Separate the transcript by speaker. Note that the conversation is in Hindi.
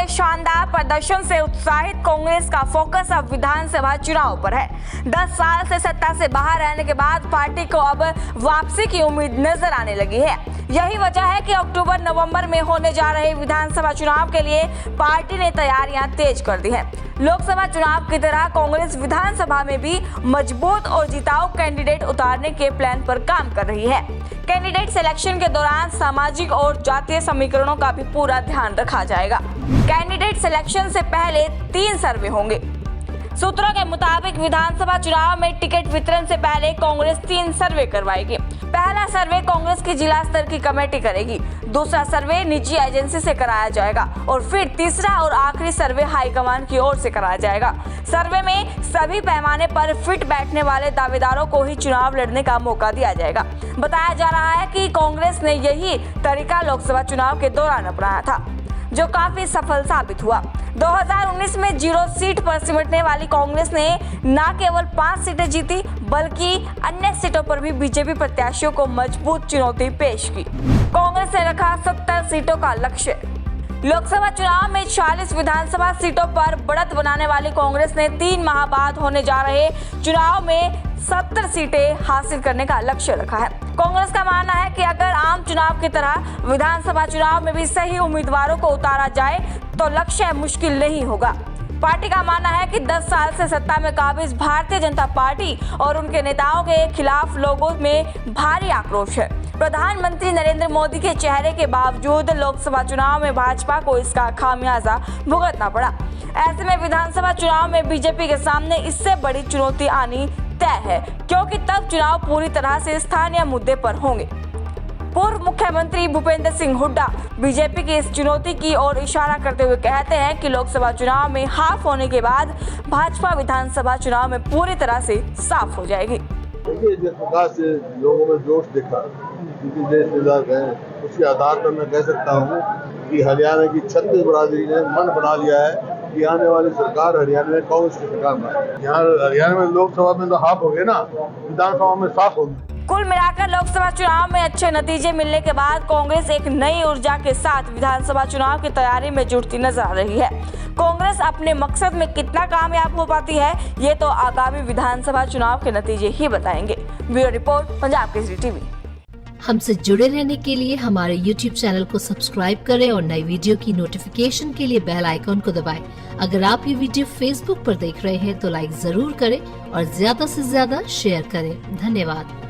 Speaker 1: के शानदार प्रदर्शन से उत्साहित कांग्रेस का फोकस अब विधानसभा चुनाव पर है। 10 साल से सत्ता से बाहर रहने के बाद पार्टी को अब वापसी की उम्मीद नजर आने लगी है। यही वजह है कि अक्टूबर-नवंबर में होने जा रहे विधानसभा चुनाव के लिए पार्टी ने तैयारियां तेज कर दी हैं। लोकसभा चुनाव की तरह कांग्रेस विधानसभा में भी मजबूत और जिताऊ कैंडिडेट उतारने के प्लान पर काम कर रही है। कैंडिडेट सिलेक्शन के दौरान सामाजिक और जातीय समीकरणों का भी पूरा ध्यान रखा जाएगा। कैंडिडेट सिलेक्शन से पहले 3 सर्वे होंगे। सूत्रों के मुताबिक विधानसभा चुनाव में टिकट वितरण से पहले कांग्रेस 3 सर्वे करवाएगी। पहला सर्वे कांग्रेस की जिला स्तर की कमेटी करेगी, दूसरा सर्वे निजी एजेंसी से कराया जाएगा और फिर तीसरा और आखिरी सर्वे हाईकमान की ओर से कराया जाएगा। सर्वे में सभी पैमाने पर फिट बैठने वाले दावेदारों को ही चुनाव लड़ने का मौका दिया जाएगा। बताया जा रहा है कि कांग्रेस ने यही तरीका लोकसभा चुनाव के दौरान अपनाया था, जो काफी सफल साबित हुआ। 2019 में 0 सीट पर सिमटने वाली कांग्रेस ने न केवल 5 सीटें जीती, बल्कि अन्य सीटों पर भी बीजेपी प्रत्याशियों को मजबूत चुनौती पेश की। कांग्रेस ने रखा 70 सीटों का लक्ष्य। लोकसभा चुनाव में 40 विधानसभा सीटों पर बढ़त बनाने वाली कांग्रेस ने 3 माह बाद होने जा रहे चुनाव में 70 सीटें हासिल करने का लक्ष्य रखा है। कांग्रेस का मानना है कि अगर आम चुनाव की तरह विधानसभा चुनाव में भी सही उम्मीदवारों को उतारा जाए तो लक्ष्य मुश्किल नहीं होगा। पार्टी का मानना है कि 10 साल से सत्ता में काबिज भारतीय जनता पार्टी और उनके नेताओं के खिलाफ लोगों में भारी आक्रोश है। प्रधानमंत्री नरेंद्र मोदी के चेहरे के बावजूद लोकसभा चुनाव में भाजपा को इसका खामियाजा भुगतना पड़ा। ऐसे में विधानसभा चुनाव में बीजेपी के सामने इससे बड़ी चुनौती आनी तय है, क्योंकि तब चुनाव पूरी तरह से स्थानीय मुद्दे पर होंगे। पूर्व मुख्यमंत्री भूपेंद्र सिंह हुड्डा बीजेपी की इस चुनौती की ओर इशारा करते हुए कहते हैं कि लोकसभा चुनाव में हाफ होने के बाद भाजपा विधानसभा चुनाव में पूरी तरह से साफ हो जाएगी।
Speaker 2: देखिए, जिस प्रकार से लोगों में जोश दिखा, क्योंकि देश विधायक हैं, उसके आधार पर मैं कह सकता हूँ कि हरियाणा की 36 बरादरी ने मन बना लिया है कि आने वाली सरकार हरियाणा में कांग्रेस की सरकार में। यहाँ हरियाणा में लोकसभा में तो हाफ हो गए ना, विधानसभा में साफ हो गए।
Speaker 1: कुल मिलाकर लोकसभा चुनाव में अच्छे नतीजे मिलने के बाद कांग्रेस एक नई ऊर्जा के साथ विधानसभा चुनाव की तैयारी में जुटती नजर आ रही है। कांग्रेस अपने मकसद में कितना कामयाब हो पाती है, ये तो आगामी विधानसभा चुनाव के नतीजे ही बताएंगे। Bureau report, Punjab Kesari TV.
Speaker 3: हमसे जुड़े रहने के लिए हमारे YouTube चैनल को सब्सक्राइब करें और नई वीडियो की नोटिफिकेशन के लिए बेल आइकॉन को दबाएं। अगर आप ये वीडियो Facebook पर देख रहे हैं तो लाइक जरूर करें और ज्यादा से ज्यादा शेयर करें। धन्यवाद।